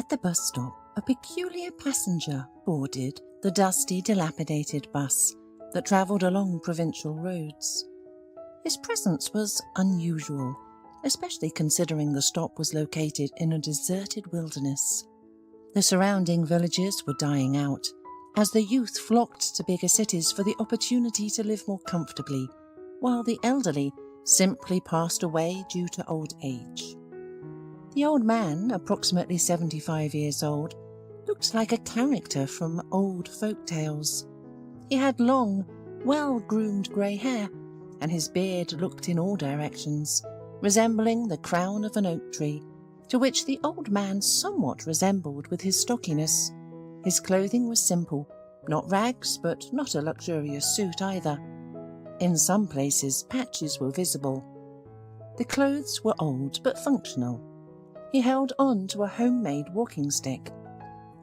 At the bus stop, a peculiar passenger boarded the dusty, dilapidated bus that travelled along provincial roads. His presence was unusual, especially considering the stop was located in a deserted wilderness. The surrounding villages were dying out, as the youth flocked to bigger cities for the opportunity to live more comfortably, while the elderly simply passed away due to old age. The old man, approximately 75 years old, looked like a character from old folk tales. He had long, well-groomed grey hair, and his beard looked in all directions, resembling the crown of an oak tree, to which the old man somewhat resembled with his stockiness. His clothing was simple, not rags, but not a luxurious suit either. In some places, patches were visible. The clothes were old but functional. He held on to a homemade walking stick.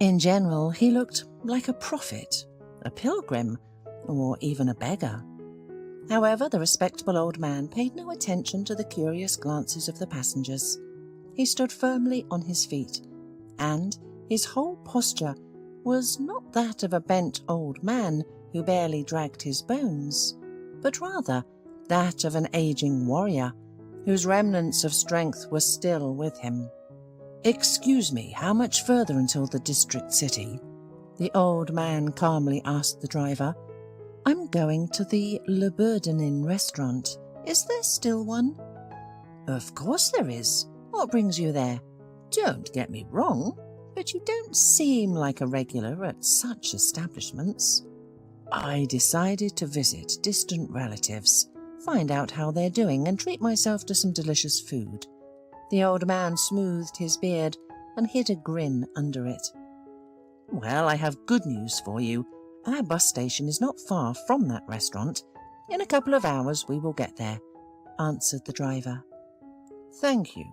In general, he looked like a prophet, a pilgrim, or even a beggar. However, the respectable old man paid no attention to the curious glances of the passengers. He stood firmly on his feet, and his whole posture was not that of a bent old man who barely dragged his bones, but rather that of an aging warrior whose remnants of strength were still with him. "Excuse me, how much further until the district city?" the old man calmly asked the driver. "I'm going to the Le Bourdanin restaurant. Is there still one?" "Of course there is. What brings you there? Don't get me wrong, but you don't seem like a regular at such establishments." "I decided to visit distant relatives, find out how they're doing, and treat myself to some delicious food." The old man smoothed his beard and hid a grin under it. "Well, I have good news for you. Our bus station is not far from that restaurant. In a couple of hours we will get there," answered the driver. "Thank you."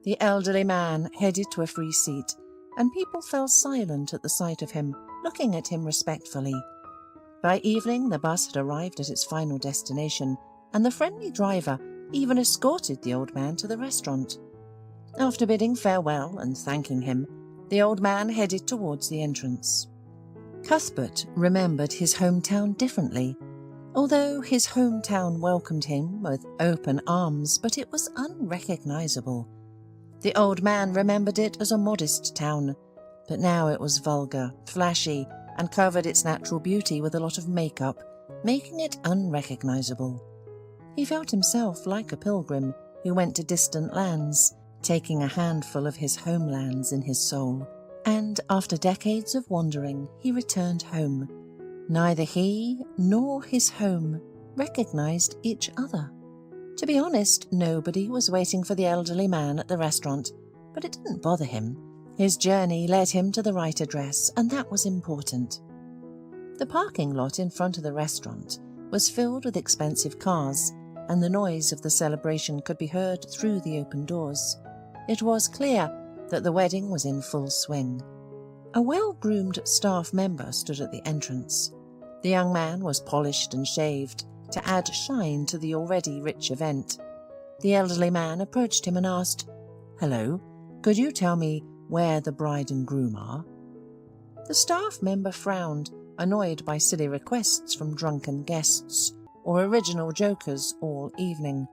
The elderly man headed to a free seat, and people fell silent at the sight of him, looking at him respectfully. By evening, the bus had arrived at its final destination, and the friendly driver even escorted the old man to the restaurant. After bidding farewell and thanking him, the old man headed towards the entrance. Cuthbert remembered his hometown differently. Although his hometown welcomed him with open arms, but it was unrecognizable. The old man remembered it as a modest town, but now it was vulgar, flashy, and covered its natural beauty with a lot of makeup, making it unrecognizable. He felt himself like a pilgrim who went to distant lands, taking a handful of his homelands in his soul, and after decades of wandering, he returned home. Neither he nor his home recognized each other. To be honest, nobody was waiting for the elderly man at the restaurant, but it didn't bother him. His journey led him to the right address, and that was important. The parking lot in front of the restaurant was filled with expensive cars, and the noise of the celebration could be heard through the open doors. It was clear that the wedding was in full swing. A well-groomed staff member stood at the entrance. The young man was polished and shaved to add shine to the already rich event. The elderly man approached him and asked, "Hello, could you tell me where the bride and groom are?" The staff member frowned, annoyed by silly requests from drunken guests or original jokers all evening.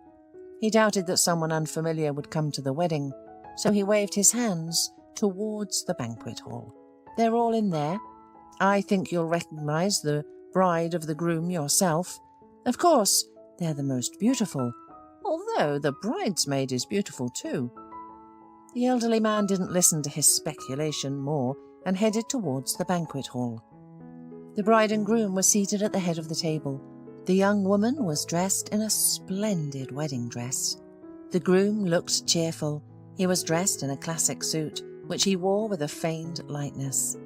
He doubted that someone unfamiliar would come to the wedding, so he waved his hands towards the banquet hall. "They're all in there. I think you'll recognize the bride of the groom yourself. Of course, they're the most beautiful, although the bridesmaid is beautiful too." The elderly man didn't listen to his speculation more and headed towards the banquet hall. The bride and groom were seated at the head of the table. The young woman was dressed in a splendid wedding dress. The groom looked cheerful. He was dressed in a classic suit, which he wore with a feigned lightness.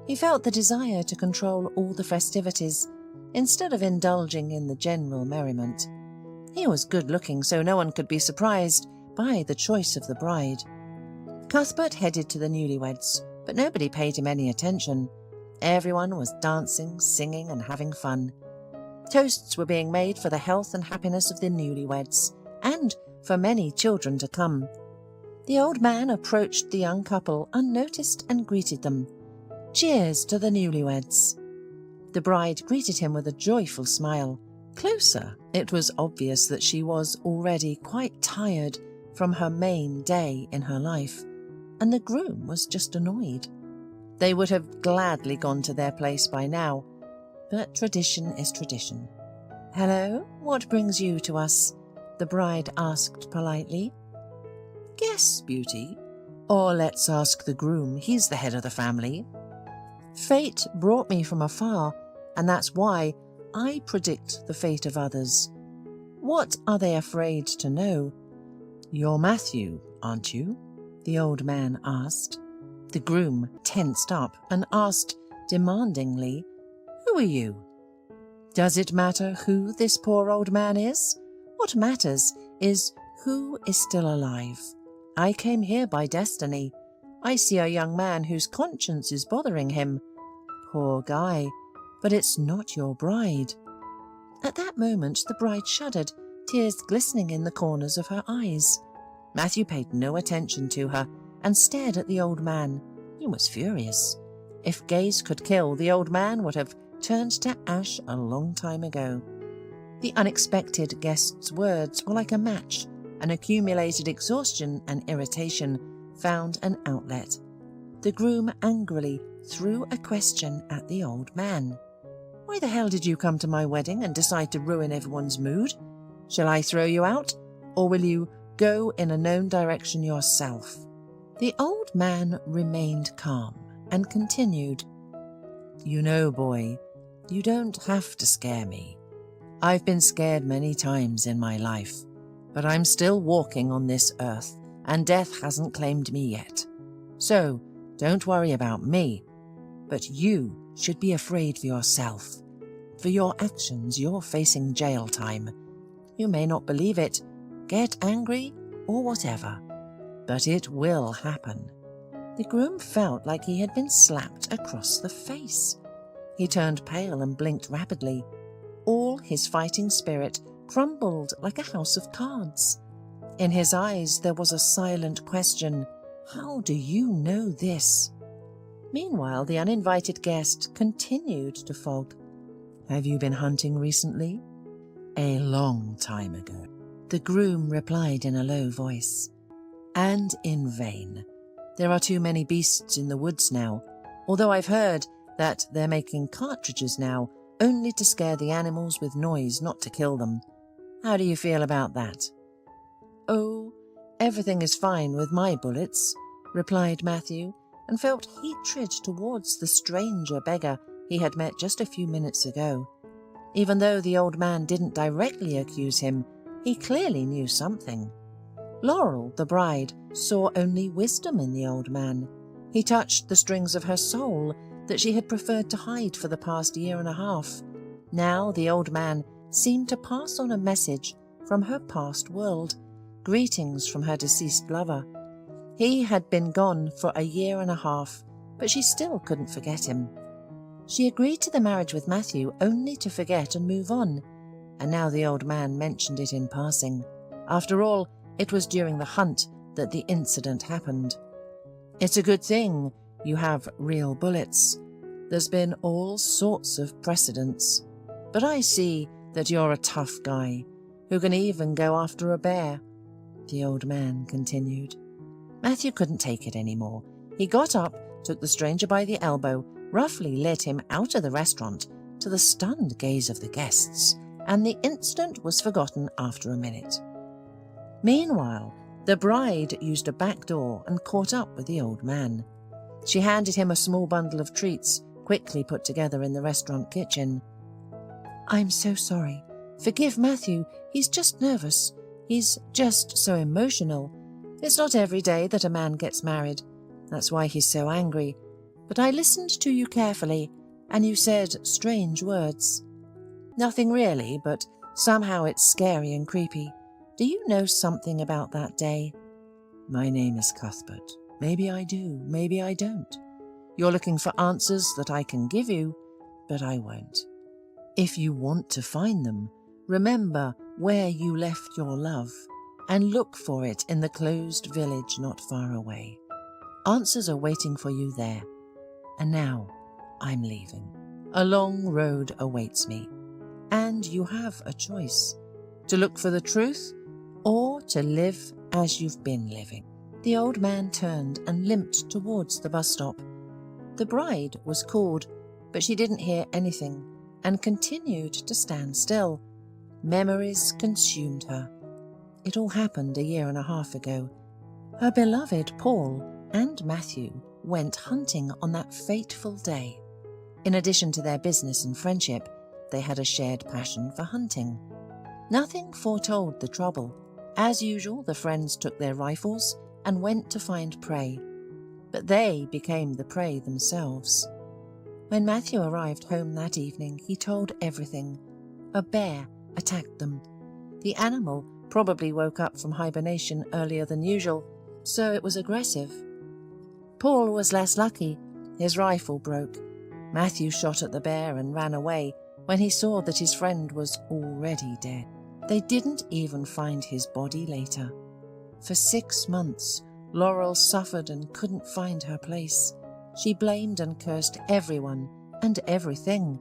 He felt the desire to control all the festivities, instead of indulging in the general merriment. He was good-looking, so no one could be surprised by the choice of the bride. Cuthbert headed to the newlyweds, but nobody paid him any attention. Everyone was dancing, singing, and having fun. Toasts were being made for the health and happiness of the newlyweds, and for many children to come. The old man approached the young couple unnoticed and greeted them. Cheers to the newlyweds. The bride greeted him with a joyful smile. Closer, it was obvious that she was already quite tired from her main day in her life, and the groom was just annoyed. They would have gladly gone to their place by now, but tradition is tradition. "Hello, what brings you to us?" the bride asked politely. "Guess, beauty. Or let's ask the groom, he's the head of the family. Fate brought me from afar, and that's why I predict the fate of others. What are they afraid to know?" "You're Matthew, aren't you?" the old man asked. The groom tensed up and asked demandingly, "Who are you?" "Does it matter who this poor old man is? What matters is who is still alive. I came here by destiny. I see a young man whose conscience is bothering him. Poor guy, but it's not your bride." At that moment the bride shuddered, tears glistening in the corners of her eyes. Matthew paid no attention to her and stared at the old man. He was furious. If gaze could kill, the old man would have turned to ash a long time ago. The unexpected guest's words were like a match, and accumulated exhaustion and irritation found an outlet. The groom angrily threw a question at the old man. "Why the hell did you come to my wedding and decide to ruin everyone's mood? Shall I throw you out, or will you go in a known direction yourself?" The old man remained calm and continued, "You know, boy, you don't have to scare me. I've been scared many times in my life, but I'm still walking on this earth, and death hasn't claimed me yet. So, don't worry about me, but you should be afraid for yourself. For your actions, you're facing jail time. You may not believe it, get angry, or whatever, but it will happen." The groom felt like he had been slapped across the face. He turned pale and blinked rapidly. All his fighting spirit crumbled like a house of cards. In his eyes there was a silent question. "How do you know this?" Meanwhile, the uninvited guest continued to fog. "Have you been hunting recently?" "A long time ago," the groom replied in a low voice. "And in vain. There are too many beasts in the woods now, although I've heard that they're making cartridges now, only to scare the animals with noise, not to kill them. How do you feel about that?" "Oh, everything is fine with my bullets," replied Matthew, and felt hatred towards the stranger beggar he had met just a few minutes ago. Even though the old man didn't directly accuse him, he clearly knew something. Laurel, the bride, saw only wisdom in the old man. He touched the strings of her soul that she had preferred to hide for the past year and a half. Now the old man seemed to pass on a message from her past world, greetings from her deceased lover. He had been gone for a year and a half, but she still couldn't forget him. She agreed to the marriage with Matthew only to forget and move on, and now the old man mentioned it in passing. After all, it was during the hunt that the incident happened. "It's a good thing you have real bullets. There's been all sorts of precedents, but I see that you're a tough guy who can even go after a bear," the old man continued. Matthew couldn't take it anymore. He got up, took the stranger by the elbow, roughly led him out of the restaurant to the stunned gaze of the guests, and the incident was forgotten after a minute. Meanwhile, the bride used a back door and caught up with the old man. She handed him a small bundle of treats, quickly put together in the restaurant kitchen. "I'm so sorry. Forgive Matthew. He's just nervous. He's just so emotional. It's not every day that a man gets married. That's why he's so angry. But I listened to you carefully, and you said strange words. Nothing really, but somehow it's scary and creepy. Do you know something about that day?" "My name is Cuthbert. Maybe I do, maybe I don't. You're looking for answers that I can give you, but I won't. If you want to find them, remember where you left your love, and look for it in the closed village not far away. Answers are waiting for you there. And now I'm leaving. A long road awaits me, and you have a choice: to look for the truth or to live as you've been living." The old man turned and limped towards the bus stop. The bride was called, but she didn't hear anything and continued to stand still. Memories consumed her. It all happened a year and a half ago. Her beloved Paul and Matthew went hunting on that fateful day. In addition to their business and friendship, they had a shared passion for hunting. Nothing foretold the trouble. As usual, the friends took their rifles and went to find prey, but they became the prey themselves. When Matthew arrived home that evening, he told everything. A bear attacked them. The animal probably woke up from hibernation earlier than usual, so it was aggressive. Paul was less lucky. His rifle broke. Matthew shot at the bear and ran away when he saw that his friend was already dead. They didn't even find his body later. For 6 months, Laurel suffered and couldn't find her place. She blamed and cursed everyone and everything.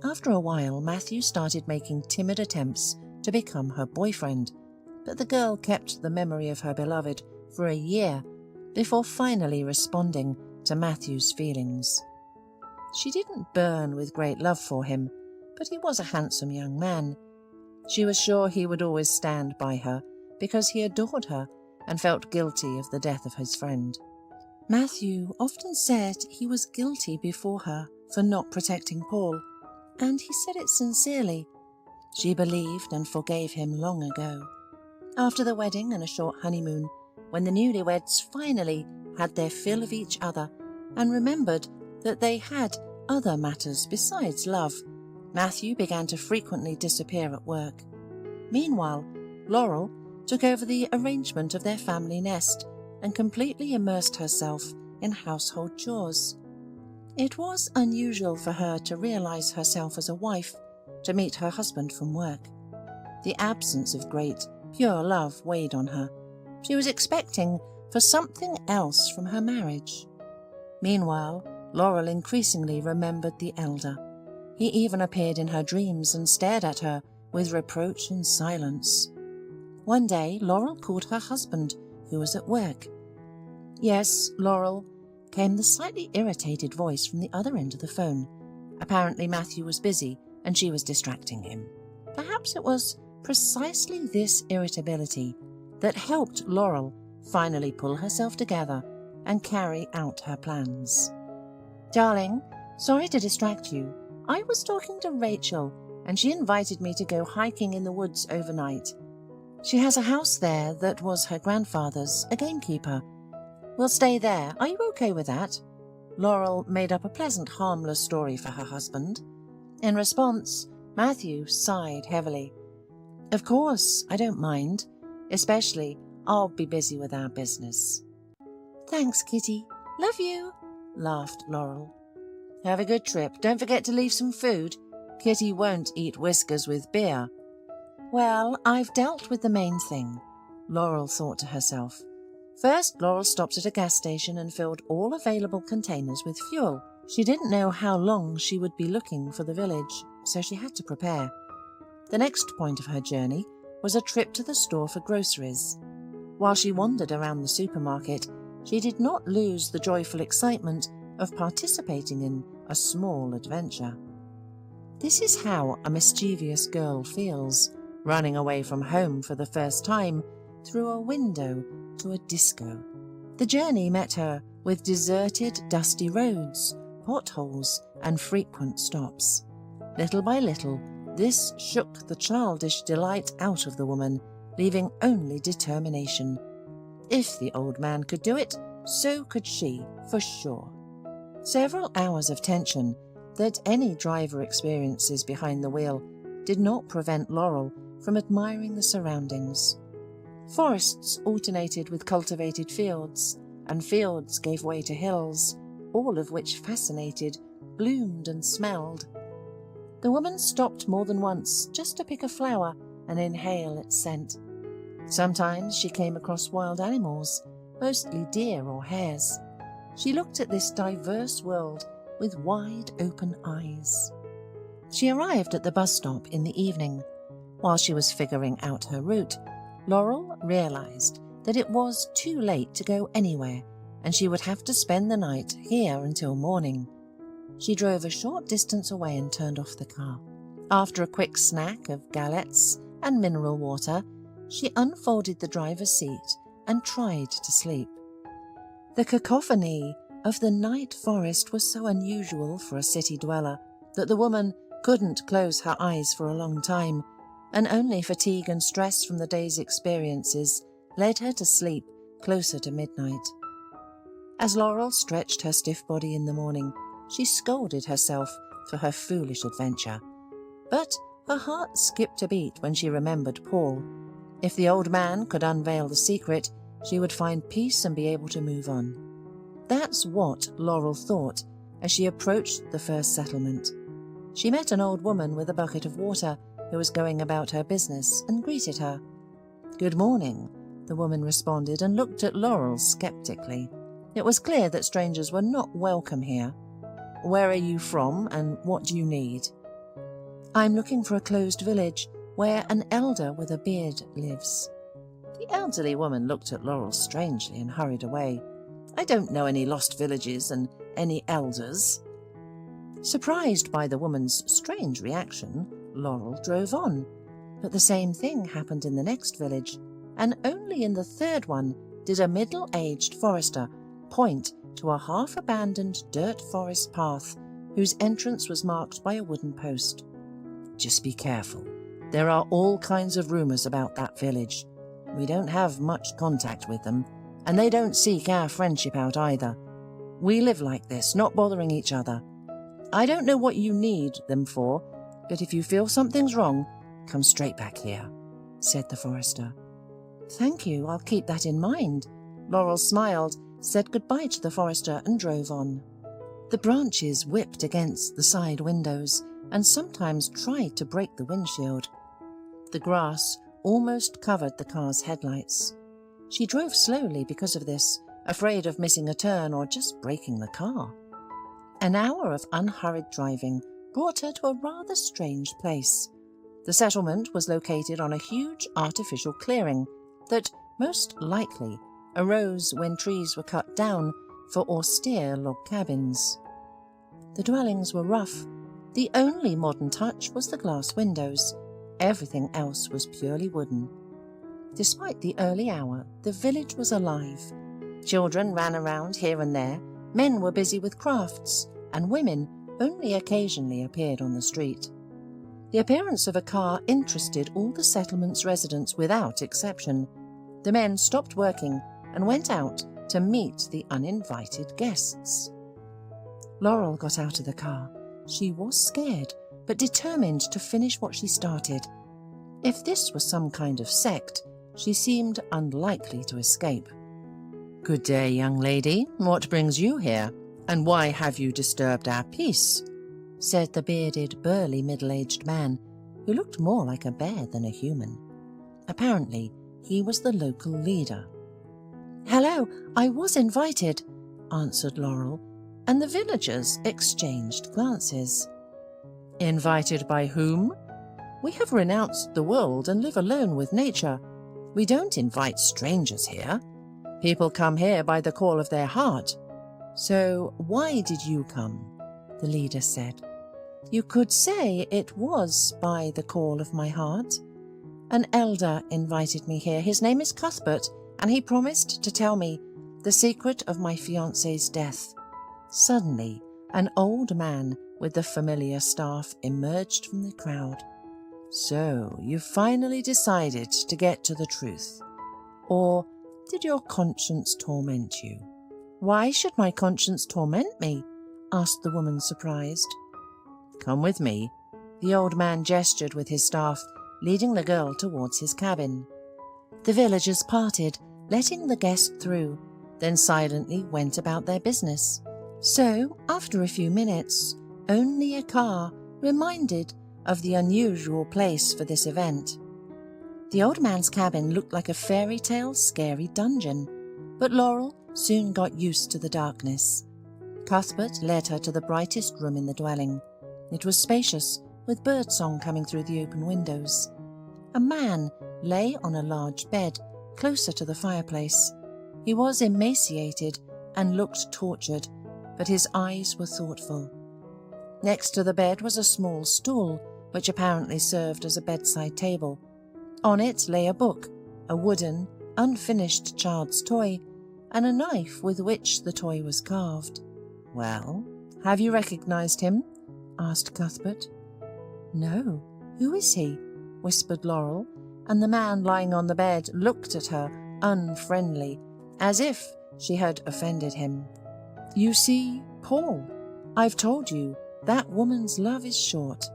After a while, Matthew started making timid attempts to become her boyfriend, but the girl kept the memory of her beloved for a year before finally responding to Matthew's feelings. She didn't burn with great love for him, but he was a handsome young man. She was sure he would always stand by her because he adored her and felt guilty of the death of his friend. Matthew often said he was guilty before her for not protecting Paul, and he said it sincerely. She believed and forgave him long ago. After the wedding and a short honeymoon, when the newlyweds finally had their fill of each other and remembered that they had other matters besides love, Matthew began to frequently disappear at work. Meanwhile, Laurel took over the arrangement of their family nest and completely immersed herself in household chores. It was unusual for her to realize herself as a wife to meet her husband from work. The absence of great, pure love weighed on her. She was expecting for something else from her marriage. Meanwhile, Laurel increasingly remembered the elder. He even appeared in her dreams and stared at her with reproach and silence. One day, Laurel called her husband, who was at work. "Yes, Laurel," came the slightly irritated voice from the other end of the phone. Apparently Matthew was busy and she was distracting him. Perhaps it was precisely this irritability that helped Laurel finally pull herself together and carry out her plans. "Darling, sorry to distract you. I was talking to Rachel and she invited me to go hiking in the woods overnight. She has a house there that was her grandfather's, a gamekeeper. We'll stay there. Are you okay with that?" Laurel made up a pleasant, harmless story for her husband. In response, Matthew sighed heavily. "Of course, I don't mind. Especially, I'll be busy with our business." "Thanks, Kitty. Love you," laughed Laurel. "Have a good trip. Don't forget to leave some food. Kitty won't eat Whiskers with beer." "Well, I've dealt with the main thing," Laurel thought to herself. First, Laurel stopped at a gas station and filled all available containers with fuel. She didn't know how long she would be looking for the village, so she had to prepare. The next point of her journey was a trip to the store for groceries. While she wandered around the supermarket, she did not lose the joyful excitement of participating in a small adventure. This is how a mischievous girl feels, running away from home for the first time through a window to a disco. The journey met her with deserted, dusty roads, potholes, and frequent stops. Little by little, this shook the childish delight out of the woman, leaving only determination. If the old man could do it, so could she, for sure. Several hours of tension that any driver experiences behind the wheel did not prevent Laurel from admiring the surroundings. Forests alternated with cultivated fields, and fields gave way to hills, all of which fascinated, bloomed and smelled. The woman stopped more than once just to pick a flower and inhale its scent. Sometimes she came across wild animals, mostly deer or hares. She looked at this diverse world with wide open eyes. She arrived at the bus stop in the evening. While she was figuring out her route, Laurel realized that it was too late to go anywhere, and she would have to spend the night here until morning. She drove a short distance away and turned off the car. After a quick snack of galettes and mineral water, she unfolded the driver's seat and tried to sleep. The cacophony of the night forest was so unusual for a city dweller that the woman couldn't close her eyes for a long time, and only fatigue and stress from the day's experiences led her to sleep closer to midnight. As Laurel stretched her stiff body in the morning, she scolded herself for her foolish adventure. But her heart skipped a beat when she remembered Paul. If the old man could unveil the secret, she would find peace and be able to move on. That's what Laurel thought as she approached the first settlement. She met an old woman with a bucket of water who was going about her business and greeted her. "Good morning," the woman responded and looked at Laurel skeptically. It was clear that strangers were not welcome here. "Where are you from and what do you need?" "I'm looking for a closed village where an elder with a beard lives." The elderly woman looked at Laurel strangely and hurried away. "I don't know any lost villages and any elders." Surprised by the woman's strange reaction, Laurel drove on. But the same thing happened in the next village, and only in the third one did a middle-aged forester point to a half-abandoned dirt forest path whose entrance was marked by a wooden post. "Just be careful. There are all kinds of rumors about that village. We don't have much contact with them, and they don't seek our friendship out either. We live like this, not bothering each other. I don't know what you need them for, but if you feel something's wrong, come straight back here," said the forester. "Thank you, I'll keep that in mind." Laurel smiled, said goodbye to the forester and drove on. The branches whipped against the side windows and sometimes tried to break the windshield. The grass almost covered the car's headlights. She drove slowly because of this, afraid of missing a turn or just breaking the car. An hour of unhurried driving brought her to a rather strange place. The settlement was located on a huge artificial clearing that most likely arose when trees were cut down for austere log cabins. The dwellings were rough. The only modern touch was the glass windows. Everything else was purely wooden. Despite the early hour, the village was alive. Children ran around here and there, men were busy with crafts, and women only occasionally appeared on the street. The appearance of a car interested all the settlement's residents without exception. The men stopped working and went out to meet the uninvited guests. Laurel got out of the car. She was scared, but determined to finish what she started. If this was some kind of sect, she seemed unlikely to escape. "Good day, young lady. What brings you here? And why have you disturbed our peace?" said the bearded, burly, middle-aged man, who looked more like a bear than a human. Apparently, he was the local leader. "Hello, I was invited," answered Laurel, and the villagers exchanged glances. "Invited by whom?" "We have renounced the world and live alone with nature. We don't invite strangers here. People come here by the call of their heart." "So why did you come?" the leader said. "You could say it was by the call of my heart. An elder invited me here. His name is Cuthbert, and he promised to tell me the secret of my fiancé's death." Suddenly, an old man with the familiar staff emerged from the crowd. "So, you finally decided to get to the truth. Or did your conscience torment you?" "Why should my conscience torment me?" asked the woman, surprised. "Come with me." The old man gestured with his staff, leading the girl towards his cabin. The villagers parted, letting the guest through, then silently went about their business. So, after a few minutes, only a car reminded of the unusual place for this event. The old man's cabin looked like a fairy tale scary dungeon, but Laurel soon got used to the darkness. Cuthbert led her to the brightest room in the dwelling. It was spacious, with birdsong coming through the open windows. A man lay on a large bed closer to the fireplace. He was emaciated and looked tortured, but his eyes were thoughtful. Next to the bed was a small stool, which apparently served as a bedside table. On it lay a book, a wooden, unfinished child's toy, and a knife with which the toy was carved. "Well, have you recognized him?" asked Cuthbert. "No. Who is he?" whispered Laurel, and the man lying on the bed looked at her unfriendly, as if she had offended him. "You see, Paul, I've told you, that woman's love is short.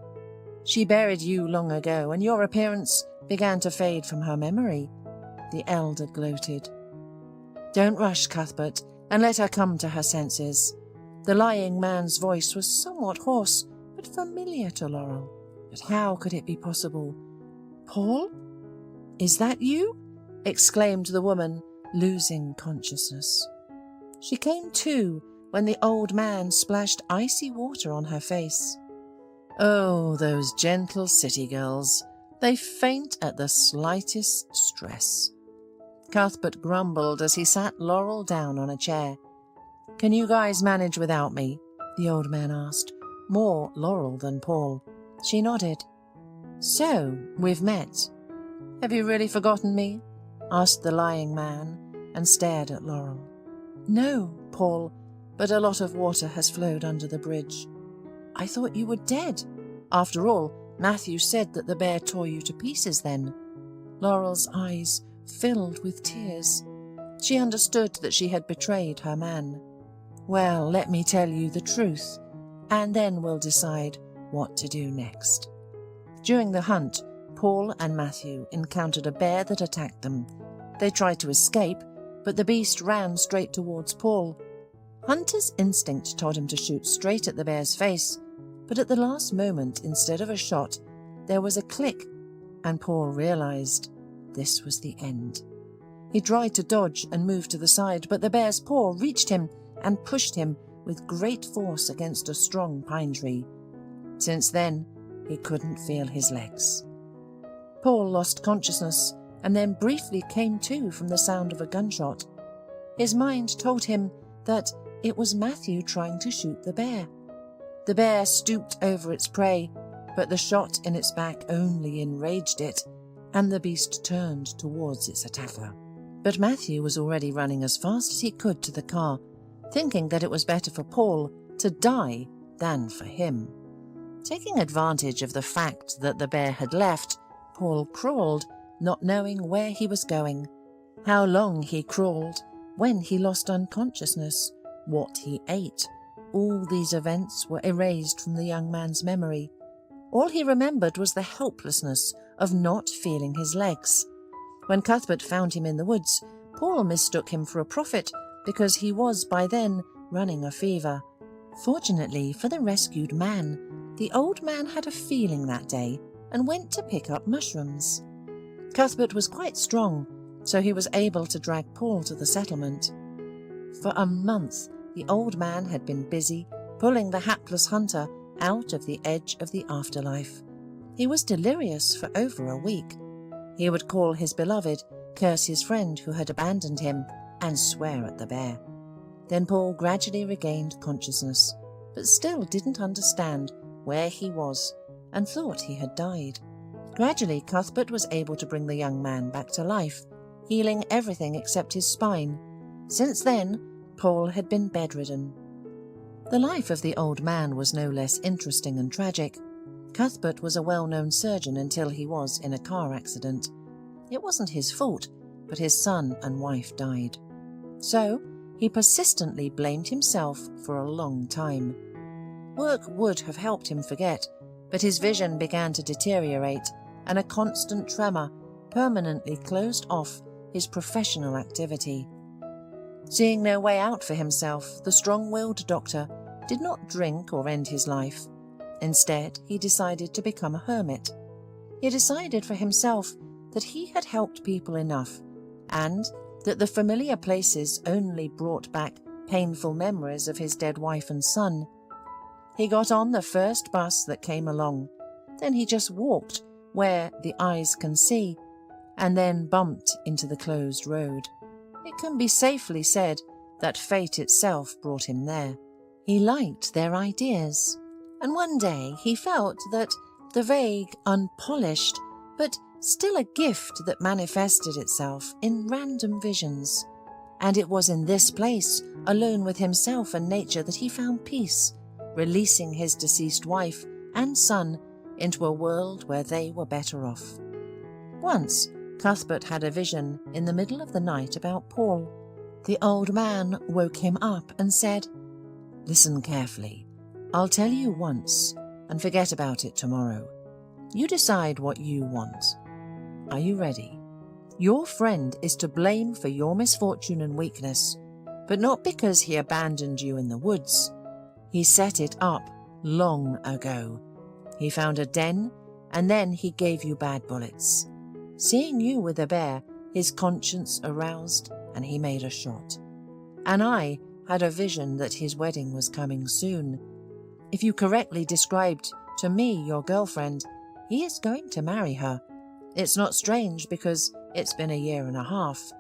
She buried you long ago, and your appearance began to fade from her memory," the elder gloated. "Don't rush, Cuthbert, and let her come to her senses." The lying man's voice was somewhat hoarse, but familiar to Laurel. But how could it be possible? "Paul? Is that you?" exclaimed the woman, losing consciousness. She came to when the old man splashed icy water on her face. Oh, those gentle city girls. They faint at the slightest stress. Cuthbert grumbled as he sat Laurel down on a chair. "Can you guys manage without me?" the old man asked, more Laurel than Paul. She nodded. "So, we've met. Have you really forgotten me?" asked the lying man, and stared at Laurel. "No, Paul, but a lot of water has flowed under the bridge. I thought you were dead. After all, Matthew said that the bear tore you to pieces then." Laurel's eyes filled with tears. She understood that she had betrayed her man. "Well, let me tell you the truth, and then we'll decide what to do next." During the hunt, Paul and Matthew encountered a bear that attacked them. They tried to escape, but the beast ran straight towards Paul. Hunter's instinct told him to shoot straight at the bear's face, but at the last moment, instead of a shot, there was a click, and Paul realized this was the end. He tried to dodge and move to the side, but the bear's paw reached him and pushed him with great force against a strong pine tree. Since then, he couldn't feel his legs. Paul lost consciousness and then briefly came to from the sound of a gunshot. His mind told him that it was Matthew trying to shoot the bear. The bear stooped over its prey, but the shot in its back only enraged it, and the beast turned towards its attacker. But Matthew was already running as fast as he could to the car, thinking that it was better for Paul to die than for him. Taking advantage of the fact that the bear had left, Paul crawled, not knowing where he was going, how long he crawled, when he lost unconsciousness, what he ate. All these events were erased from the young man's memory. All he remembered was the helplessness of not feeling his legs. When Cuthbert found him in the woods, Paul mistook him for a prophet because he was by then running a fever. Fortunately for the rescued man, the old man had a feeling that day and went to pick up mushrooms. Cuthbert was quite strong, so he was able to drag Paul to the settlement. For a month, the old man had been busy pulling the hapless hunter out of the edge of the afterlife. He was delirious for over a week. He would call his beloved, curse his friend who had abandoned him, and swear at the bear. Then Paul gradually regained consciousness, but still didn't understand where he was and thought he had died. Gradually, Cuthbert was able to bring the young man back to life, healing everything except his spine. Since then, Paul had been bedridden. The life of the old man was no less interesting and tragic. Cuthbert was a well-known surgeon until he was in a car accident. It wasn't his fault, but his son and wife died. So, he persistently blamed himself for a long time. Work would have helped him forget, but his vision began to deteriorate, and a constant tremor permanently closed off his professional activity. Seeing no way out for himself, the strong-willed doctor did not drink or end his life. Instead, he decided to become a hermit. He decided for himself that he had helped people enough, and that the familiar places only brought back painful memories of his dead wife and son. He got on the first bus that came along, then he just walked where the eyes can see, and then bumped into the closed road. It can be safely said that fate itself brought him there. He liked their ideas, and one day he felt that the vague, unpolished, but still a gift that manifested itself in random visions. And it was in this place, alone with himself and nature, that he found peace, releasing his deceased wife and son into a world where they were better off. Once, Cuthbert had a vision in the middle of the night about Paul. The old man woke him up and said, "Listen carefully. I'll tell you once and forget about it tomorrow. You decide what you want. Are you ready? Your friend is to blame for your misfortune and weakness, but not because he abandoned you in the woods. He set it up long ago. He found a den, and then he gave you bad bullets. Seeing you with a bear, his conscience aroused, and he made a shot. And I had a vision that his wedding was coming soon. If you correctly described to me your girlfriend, he is going to marry her. It's not strange because it's been 1.5 years.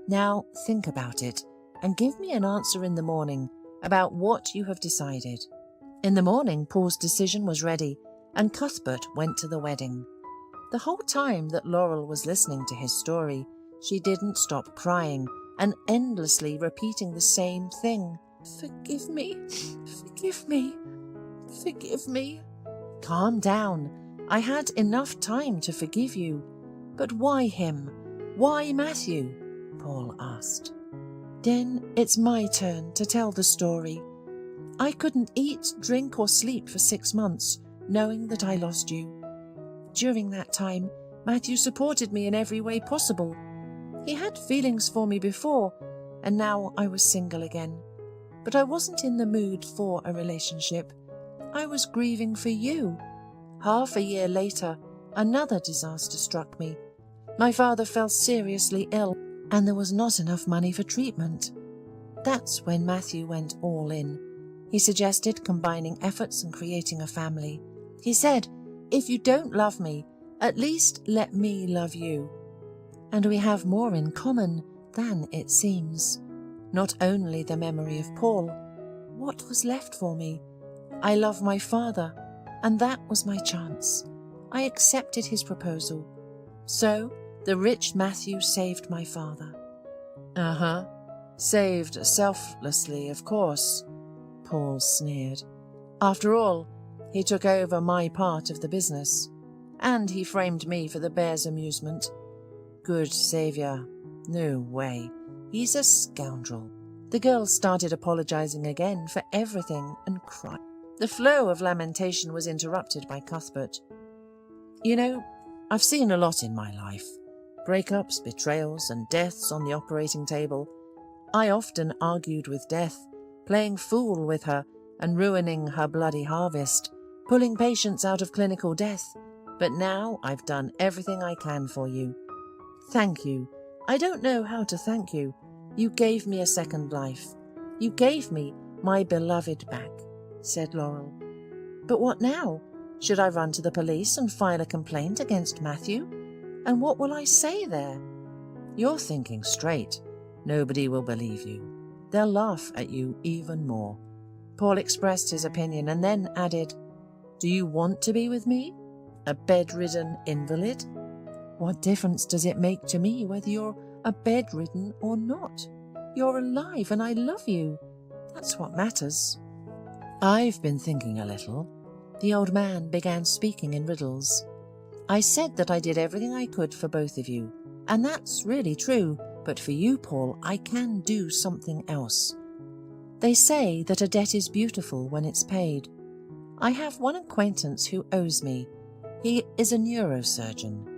Now think about it and give me an answer in the morning about what you have decided." In the morning, Paul's decision was ready, and Cuthbert went to the wedding. The whole time that Laurel was listening to his story, she didn't stop crying and endlessly repeating the same thing. "Forgive me, forgive me, forgive me." "Calm down. I had enough time to forgive you. But why him? Why Matthew?" Paul asked. "Then it's my turn to tell the story. I couldn't eat, drink or sleep for 6 months, knowing that I lost you. During that time, Matthew supported me in every way possible. He had feelings for me before, and now I was single again. But I wasn't in the mood for a relationship. I was grieving for you. Half a year later, another disaster struck me. My father fell seriously ill, and there was not enough money for treatment. That's when Matthew went all in. He suggested combining efforts and creating a family. He said, "If you don't love me, at least let me love you." And we have more in common than it seems. Not only the memory of Paul. What was left for me? I love my father, and that was my chance. I accepted his proposal. So, the rich Matthew saved my father. Saved selflessly, of course, Paul sneered. After all, he took over my part of the business, and he framed me for the bear's amusement. Good savior. No way. He's a scoundrel. The girl started apologizing again for everything and cried. The flow of lamentation was interrupted by Cuthbert. "You know, I've seen a lot in my life. Breakups, betrayals, and deaths on the operating table. I often argued with death, playing fool with her and ruining her bloody harvest, pulling patients out of clinical death. But now I've done everything I can for you. Thank you. I don't know how to thank you. You gave me a second life. You gave me my beloved back," said Laurel. "But what now? Should I run to the police and file a complaint against Matthew? And what will I say there?" "You're thinking straight. Nobody will believe you. They'll laugh at you even more." Paul expressed his opinion and then added, "Do you want to be with me? A bedridden invalid? What difference does it make to me whether you're a bedridden or not? You're alive and I love you. That's what matters." "I've been thinking a little." The old man began speaking in riddles. "I said that I did everything I could for both of you, and that's really true, but for you, Paul, I can do something else. They say that a debt is beautiful when it's paid. I have one acquaintance who owes me. He is a neurosurgeon.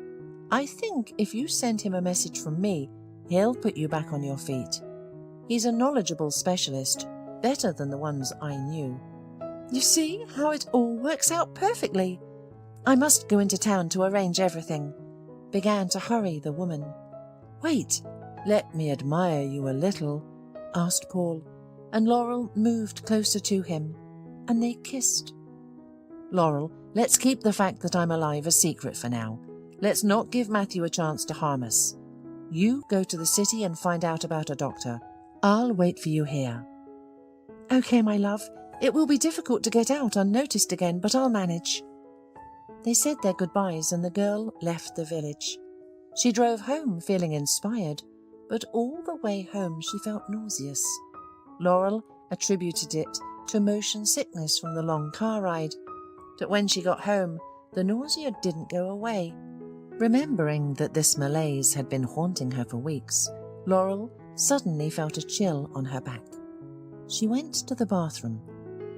I think if you send him a message from me, he'll put you back on your feet. He's a knowledgeable specialist, better than the ones I knew. You see how it all works out perfectly. I must go into town to arrange everything. began to hurry the woman. "Wait, let me admire you a little," asked Paul, and Laurel moved closer to him, and they kissed. "Laurel, let's keep the fact that I'm alive a secret for now. Let's not give Matthew a chance to harm us. You go to the city and find out about a doctor. I'll wait for you here." "Okay, my love. It will be difficult to get out unnoticed again, but I'll manage." They said their goodbyes and the girl left the village. She drove home feeling inspired, but all the way home she felt nauseous. Laurel attributed it to motion sickness from the long car ride, but when she got home, the nausea didn't go away. Remembering that this malaise had been haunting her for weeks, Laurel suddenly felt a chill on her back. She went to the bathroom,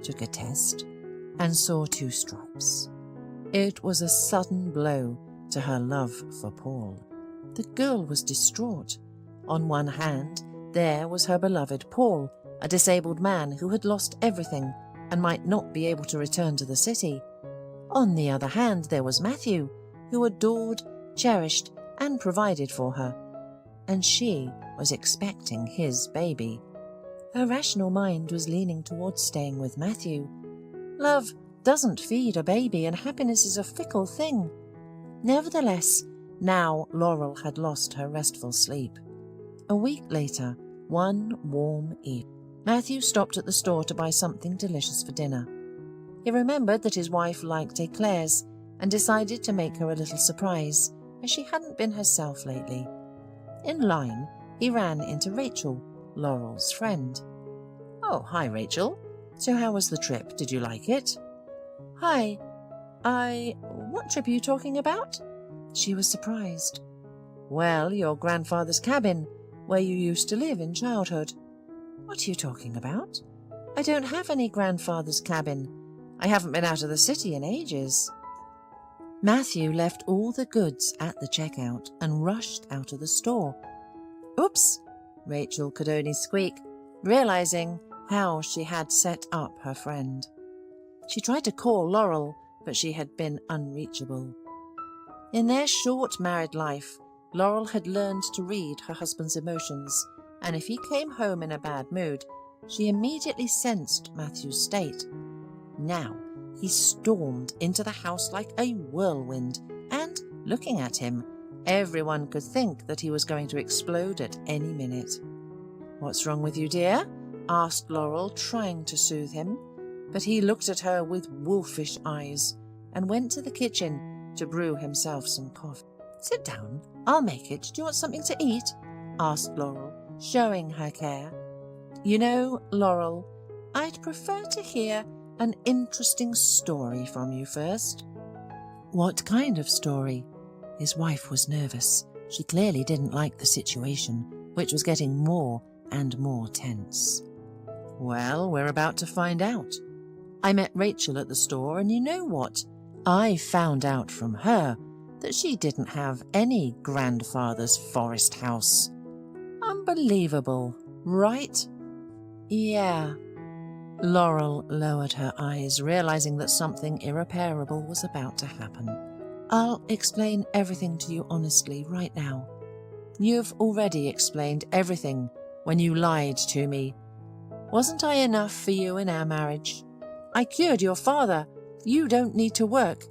took a test, and saw 2 stripes. It was a sudden blow to her love for Paul. The girl was distraught. On one hand, there was her beloved Paul, a disabled man who had lost everything and might not be able to return to the city. On the other hand, there was Matthew, who adored, cherished, and provided for her. And she was expecting his baby. Her rational mind was leaning towards staying with Matthew. Love doesn't feed a baby, and happiness is a fickle thing. Nevertheless, now Laurel had lost her restful sleep. A week later, one warm evening, Matthew stopped at the store to buy something delicious for dinner. He remembered that his wife liked eclairs and decided to make her a little surprise, as she hadn't been herself lately. In line, he ran into Rachel, Laurel's friend. "Oh, hi, Rachel. So how was the trip? Did you like it?" "Hi. What trip are you talking about?" She was surprised. "Well, your grandfather's cabin, where you used to live in childhood." "What are you talking about? I don't have any grandfather's cabin. I haven't been out of the city in ages." Matthew left all the goods at the checkout and rushed out of the store. "Oops," Rachel could only squeak, realizing how she had set up her friend. She tried to call Laurel, but she had been unreachable. In their short married life, Laurel had learned to read her husband's emotions, and if he came home in a bad mood, she immediately sensed Matthew's state. Now he stormed into the house like a whirlwind, and, looking at him, everyone could think that he was going to explode at any minute. "What's wrong with you, dear?" asked Laurel, trying to soothe him, but he looked at her with wolfish eyes and went to the kitchen to brew himself some coffee. "Sit down, I'll make it. Do you want something to eat?" asked Laurel, showing her care. "You know, Laurel, I'd prefer to hear an interesting story from you first." "What kind of story?" His wife was nervous. She clearly didn't like the situation, which was getting more and more tense. "Well, we're about to find out. I met Rachel at the store, and you know what? I found out from her that she didn't have any grandfather's forest house. Unbelievable, right?" "Yeah." Laurel lowered her eyes, realizing that something irreparable was about to happen. "I'll explain everything to you honestly right now. You've already explained everything when you lied to me. Wasn't I enough for you in our marriage? I cured your father. You don't need to work.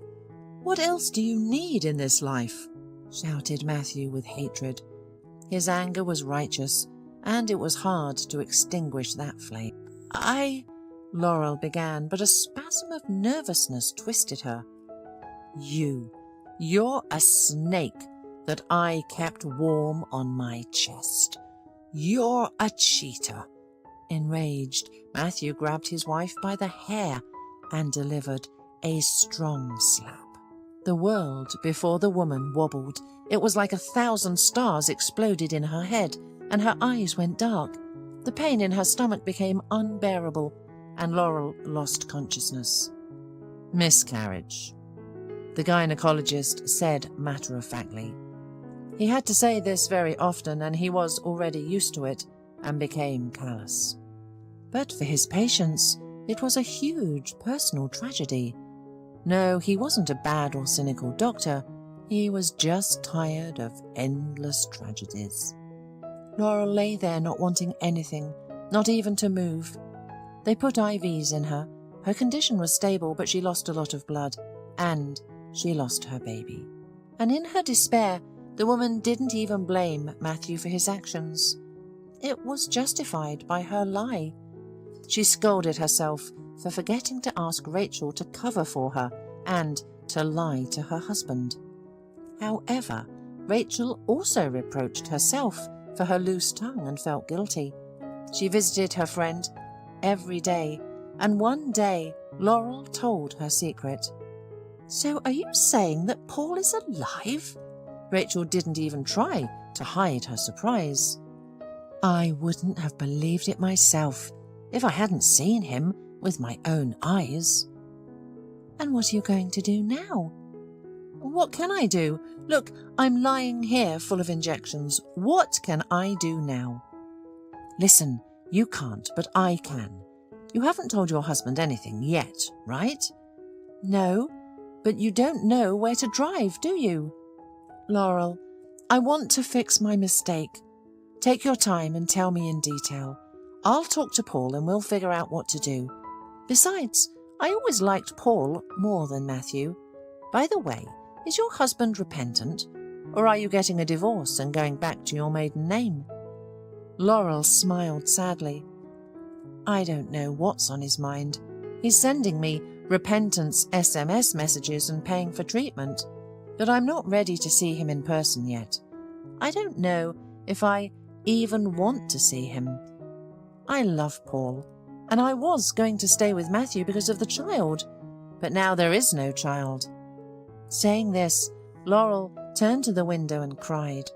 What else do you need in this life?" shouted Matthew with hatred. His anger was righteous, and it was hard to extinguish that flame. Laurel began, but a spasm of nervousness twisted her. You're a snake that I kept warm on my chest. You're a cheater." Enraged, Matthew grabbed his wife by the hair and delivered a strong slap. The world before the woman wobbled. It was like 1,000 stars exploded in her head, and her eyes went dark. The pain in her stomach became unbearable, and Laurel lost consciousness. "Miscarriage," the gynecologist said matter-of-factly. He had to say this very often, and he was already used to it and became callous. But for his patients, it was a huge personal tragedy. No, he wasn't a bad or cynical doctor. He was just tired of endless tragedies. Laurel lay there not wanting anything, not even to move. They put IVs in her. Her condition was stable, but she lost a lot of blood, and she lost her baby. And in her despair, the woman didn't even blame Matthew for his actions. It was justified by her lie. She scolded herself for forgetting to ask Rachel to cover for her and to lie to her husband. However, Rachel also reproached herself for her loose tongue and felt guilty. She visited her friend every day, and one day Laurel told her secret. "So are you saying that Paul is alive?" Rachel didn't even try to hide her surprise. "I wouldn't have believed it myself if I hadn't seen him with my own eyes." "And what are you going to do now?" "What can I do? Look, I'm lying here full of injections. What can I do now?" "Listen, you can't, but I can. You haven't told your husband anything yet, right?" "No, but you don't know where to drive, do you?" "Laurel, I want to fix my mistake. Take your time and tell me in detail. I'll talk to Paul and we'll figure out what to do. Besides, I always liked Paul more than Matthew. By the way, is your husband repentant, or are you getting a divorce and going back to your maiden name?" Laurel smiled sadly. "I don't know what's on his mind. He's sending me repentance SMS messages and paying for treatment, but I'm not ready to see him in person yet. I don't know if I even want to see him. I love Paul, and I was going to stay with Matthew because of the child, but now there is no child." Saying this, Laurel turned to the window and cried.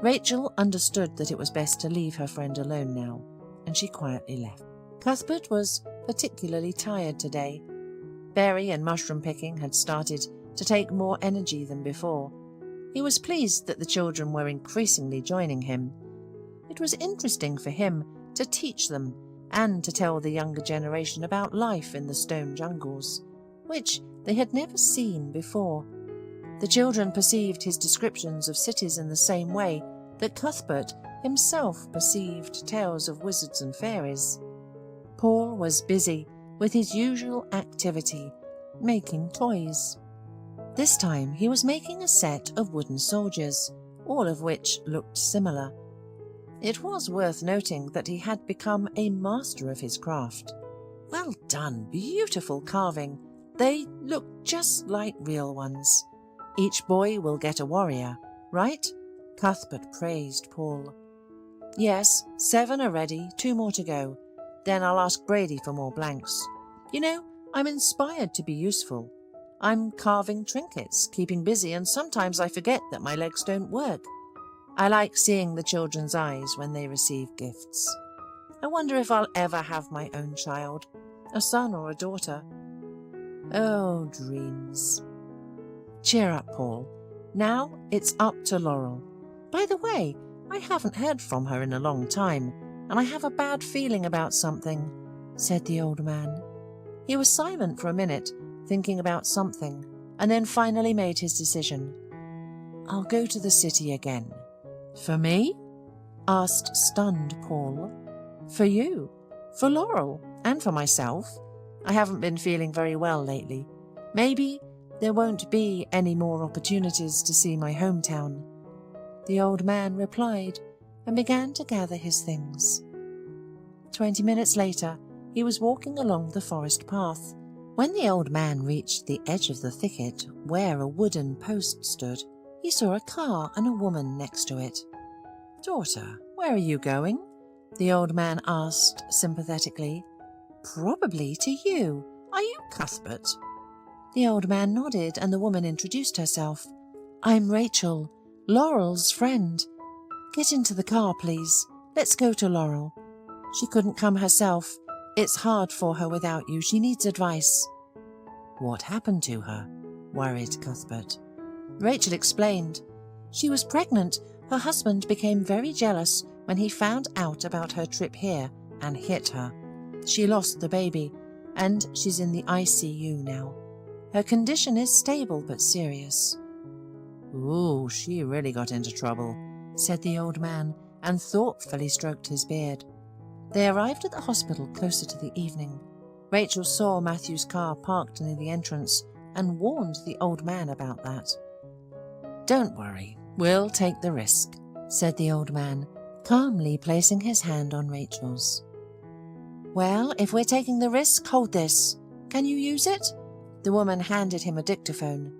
Rachel understood that it was best to leave her friend alone now, and she quietly left. Cuthbert was particularly tired today. Berry and mushroom picking had started to take more energy than before. He was pleased that the children were increasingly joining him. It was interesting for him to teach them and to tell the younger generation about life in the stone jungles, which they had never seen before. The children perceived his descriptions of cities in the same way that Cuthbert himself perceived tales of wizards and fairies. Paul was busy with his usual activity, making toys. This time he was making a set of wooden soldiers, all of which looked similar. It was worth noting that he had become a master of his craft. "Well done, beautiful carving. They look just like real ones. Each boy will get a warrior, right?" Cuthbert praised Paul. "Yes, 7 are ready, 2 more to go. Then I'll ask Brady for more blanks. You know, I'm inspired to be useful. I'm carving trinkets, keeping busy, and sometimes I forget that my legs don't work. I like seeing the children's eyes when they receive gifts. I wonder if I'll ever have my own child, a son or a daughter. Oh, dreams." "Cheer up, Paul. Now it's up to Laurel. By the way, I haven't heard from her in a long time, and I have a bad feeling about something," said the old man. He was silent for a minute, thinking about something, and then finally made his decision. "I'll go to the city again." "For me?" asked stunned Paul. "For you, for Laurel, and for myself. I haven't been feeling very well lately. Maybe there won't be any more opportunities to see my hometown." The old man replied and began to gather his things. 20 minutes later, he was walking along the forest path. When the old man reached the edge of the thicket where a wooden post stood, he saw a car and a woman next to it. "Daughter, where are you going?" the old man asked sympathetically. "Probably to you. Are you Cuthbert?" The old man nodded and the woman introduced herself. "I'm Rachel, Laurel's friend. Get into the car, please. Let's go to Laurel. She couldn't come herself. It's hard for her without you. She needs advice." "What happened to her?" worried Cuthbert. Rachel explained. "She was pregnant. Her husband became very jealous when he found out about her trip here and hit her. She lost the baby, and she's in the ICU now. Her condition is stable but serious." "Ooh, she really got into trouble," said the old man, and thoughtfully stroked his beard. They arrived at the hospital closer to the evening. Rachel saw Matthew's car parked near the entrance and warned the old man about that. "Don't worry, we'll take the risk," said the old man, calmly placing his hand on Rachel's. "Well, if we're taking the risk, hold this. Can you use it?" The woman handed him a dictaphone.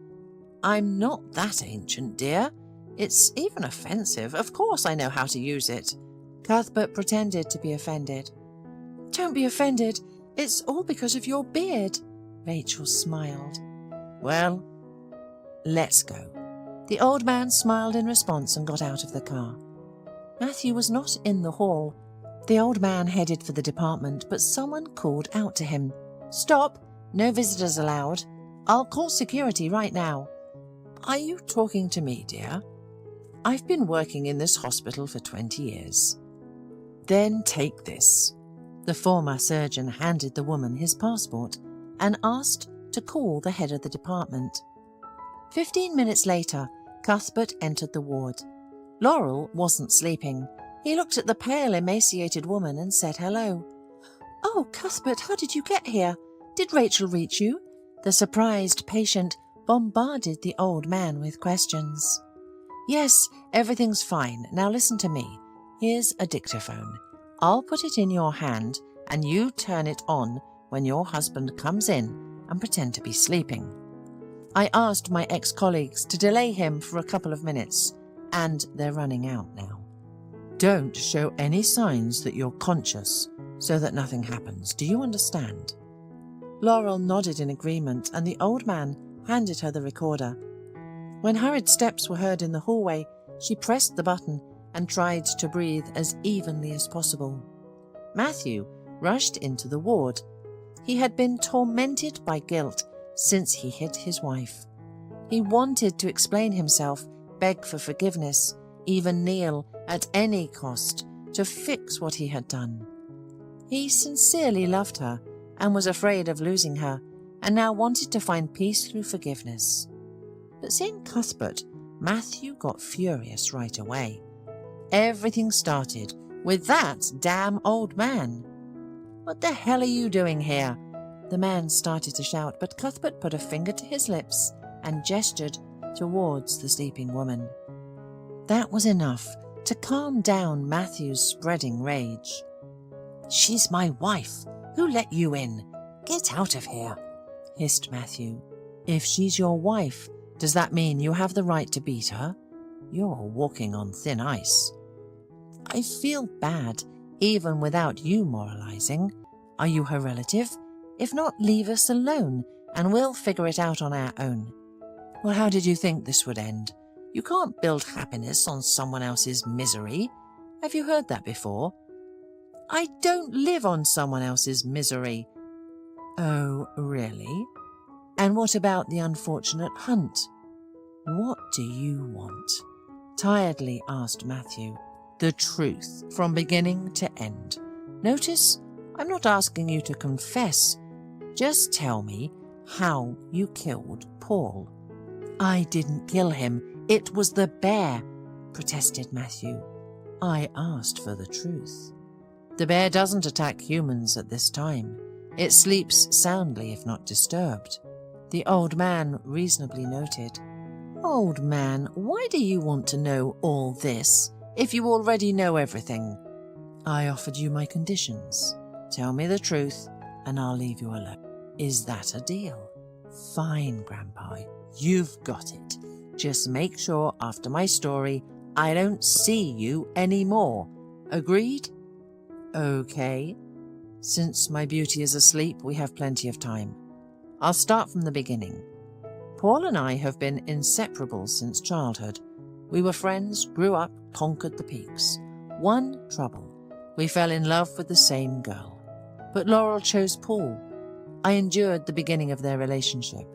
"I'm not that ancient, dear. It's even offensive. Of course I know how to use it." Cuthbert pretended to be offended. "Don't be offended. It's all because of your beard." Rachel smiled. "Well, let's go." The old man smiled in response and got out of the car. Matthew was not in the hall. The old man headed for the department, but someone called out to him. "Stop! No visitors allowed. I'll call security right now." "Are you talking to me, dear? I've been working in this hospital for 20 years. Then take this." The former surgeon handed the woman his passport and asked to call the head of the department. 15 minutes later, Cuthbert entered the ward. Laurel wasn't sleeping. He looked at the pale, emaciated woman and said hello. "Oh, Cuthbert, how did you get here? Did Rachel reach you?" The surprised patient bombarded the old man with questions. "Yes, everything's fine. Now listen to me. Here's a dictaphone. I'll put it in your hand and you turn it on when your husband comes in and pretend to be sleeping. I asked my ex-colleagues to delay him for a couple of minutes, and they're running out now. Don't show any signs that you're conscious so that nothing happens. Do you understand?" Laurel nodded in agreement, and the old man handed her the recorder. When hurried steps were heard in the hallway, she pressed the button and tried to breathe as evenly as possible. Matthew rushed into the ward. He had been tormented by guilt since he hit his wife. He wanted to explain himself, beg for forgiveness, even kneel at any cost to fix what he had done. He sincerely loved her and was afraid of losing her, and now wanted to find peace through forgiveness. But seeing Cuthbert, Matthew got furious right away. Everything started with that damn old man. "What the hell are you doing here?" The man started to shout, but Cuthbert put a finger to his lips and gestured towards the sleeping woman. That was enough to calm down Matthew's spreading rage. "She's my wife. Who let you in? Get out of here," hissed Matthew. "If she's your wife, does that mean you have the right to beat her? You're walking on thin ice." "I feel bad, even without you moralizing. Are you her relative? If not, leave us alone, and we'll figure it out on our own." "Well, how did you think this would end? You can't build happiness on someone else's misery. Have you heard that before?" "I don't live on someone else's misery." "Oh, really? And what about the unfortunate Hunt?" "What do you want?" tiredly asked Matthew. "The truth, from beginning to end. Notice, I'm not asking you to confess. Just tell me how you killed Paul." "I didn't kill him. It was the bear," protested Matthew. "I asked for the truth." "The bear doesn't attack humans at this time. It sleeps soundly if not disturbed," the old man reasonably noted. "Old man, why do you want to know all this if you already know everything?" "I offered you my conditions. Tell me the truth and I'll leave you alone. Is that a deal?" "Fine, Grandpa. You've got it. Just make sure after my story I don't see you anymore. Agreed?" "Okay. Since my beauty is asleep, we have plenty of time. I'll start from the beginning. Paul and I have been inseparable since childhood. We were friends, grew up, conquered the peaks. One trouble. We fell in love with the same girl. But Laurel chose Paul. I endured the beginning of their relationship.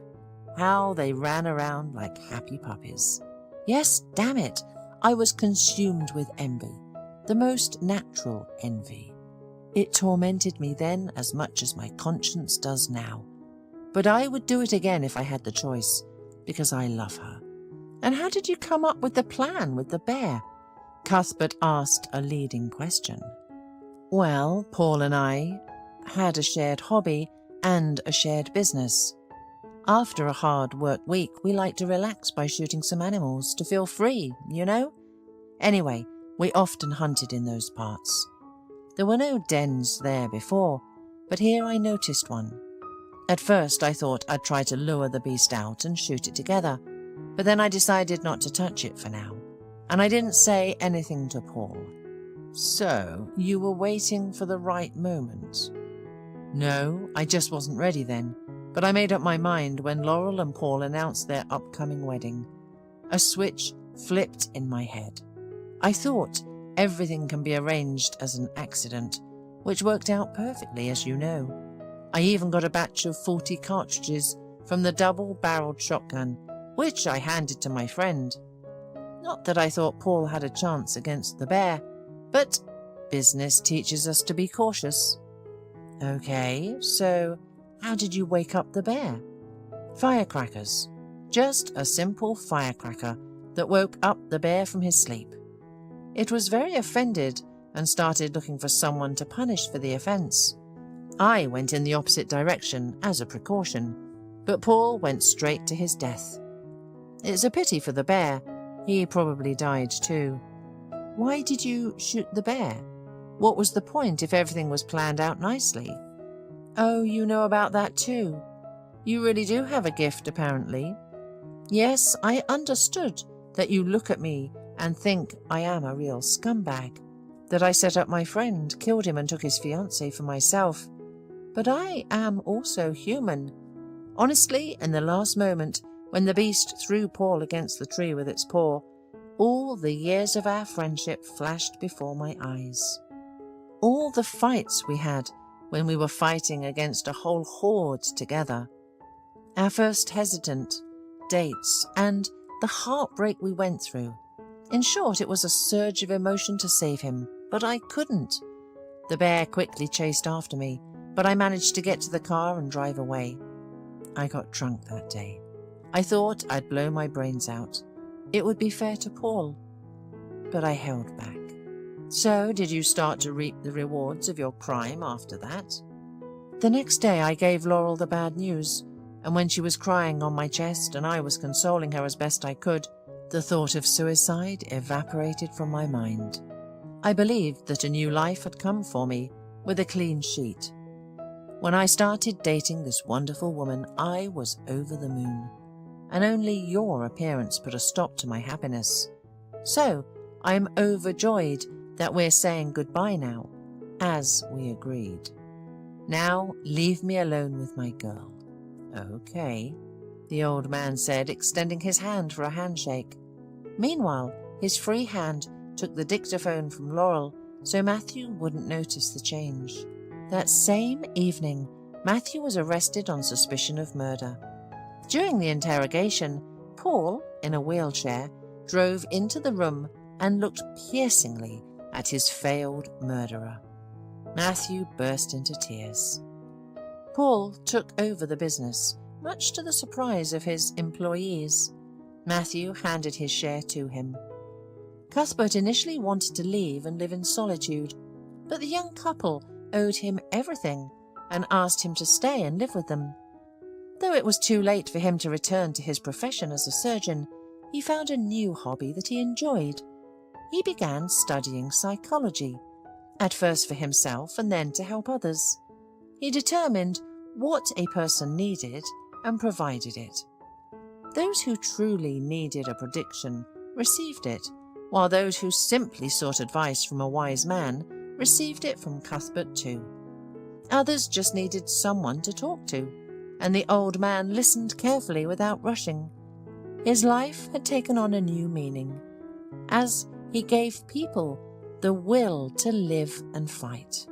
How they ran around like happy puppies. Yes, damn it, I was consumed with envy. The most natural envy. It tormented me then as much as my conscience does now. But I would do it again if I had the choice, because I love her. And how did you come up with the plan with the bear? Cuthbert asked a leading question. Well, Paul and I had a shared hobby and a shared business. After a hard work week, we like to relax by shooting some animals to feel free, you know? Anyway, we often hunted in those parts. There were no dens there before, but here I noticed one. At first I thought I'd try to lure the beast out and shoot it together, but then I decided not to touch it for now, and I didn't say anything to Paul. So, you were waiting for the right moment? No, I just wasn't ready then, but I made up my mind when Laurel and Paul announced their upcoming wedding. A switch flipped in my head. I thought everything can be arranged as an accident, which worked out perfectly, as you know. I even got a batch of 40 cartridges from the double-barreled shotgun, which I handed to my friend. Not that I thought Paul had a chance against the bear, but business teaches us to be cautious. Okay, so how did you wake up the bear? Firecrackers. Just a simple firecracker that woke up the bear from his sleep. It was very offended and started looking for someone to punish for the offence. I went in the opposite direction as a precaution, but Paul went straight to his death. It's a pity for the bear. He probably died too. Why did you shoot the bear? What was the point if everything was planned out nicely? Oh, you know about that too. You really do have a gift, apparently. Yes, I understood that you look at me and think I am a real scumbag, that I set up my friend, killed him and took his fiancée for myself. But I am also human. Honestly, in the last moment, when the beast threw Paul against the tree with its paw, all the years of our friendship flashed before my eyes. All the fights we had when we were fighting against a whole horde together. Our first hesitant dates and the heartbreak we went through. In short, it was a surge of emotion to save him, but I couldn't. The bear quickly chased after me, but I managed to get to the car and drive away. I got drunk that day. I thought I'd blow my brains out. It would be fair to Paul, but I held back. So, did you start to reap the rewards of your crime after that? The next day I gave Laurel the bad news, and when she was crying on my chest and I was consoling her as best I could, the thought of suicide evaporated from my mind. I believed that a new life had come for me, with a clean sheet. When I started dating this wonderful woman, I was over the moon, and only your appearance put a stop to my happiness. So, I am overjoyed that we're saying goodbye now, as we agreed. Now, leave me alone with my girl. Okay, the old man said, extending his hand for a handshake. Meanwhile, his free hand took the dictaphone from Laurel so Matthew wouldn't notice the change. That same evening, Matthew was arrested on suspicion of murder. During the interrogation, Paul, in a wheelchair, drove into the room and looked piercingly at his failed murderer. Matthew burst into tears. Paul took over the business, much to the surprise of his employees. Matthew handed his share to him. Cuthbert initially wanted to leave and live in solitude, but the young couple owed him everything and asked him to stay and live with them. Though it was too late for him to return to his profession as a surgeon, he found a new hobby that he enjoyed. He began studying psychology, at first for himself and then to help others. He determined what a person needed and provided it. Those who truly needed a prediction received it, while those who simply sought advice from a wise man received it from Cuthbert too. Others just needed someone to talk to, and the old man listened carefully without rushing. His life had taken on a new meaning, as he gave people the will to live and fight.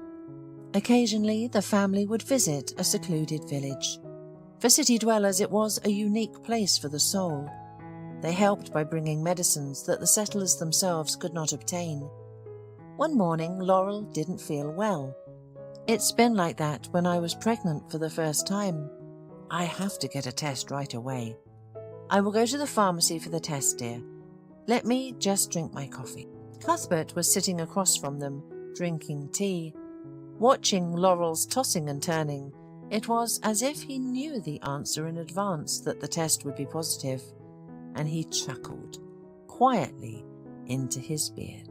Occasionally, the family would visit a secluded village. For city dwellers, it was a unique place for the soul. They helped by bringing medicines that the settlers themselves could not obtain. One morning, Laurel didn't feel well. It's been like that when I was pregnant for the first time. I have to get a test right away. I will go to the pharmacy for the test, dear. Let me just drink my coffee. Cuthbert was sitting across from them, drinking tea. Watching Laurel's tossing and turning, it was as if he knew the answer in advance that the test would be positive, and he chuckled quietly into his beard.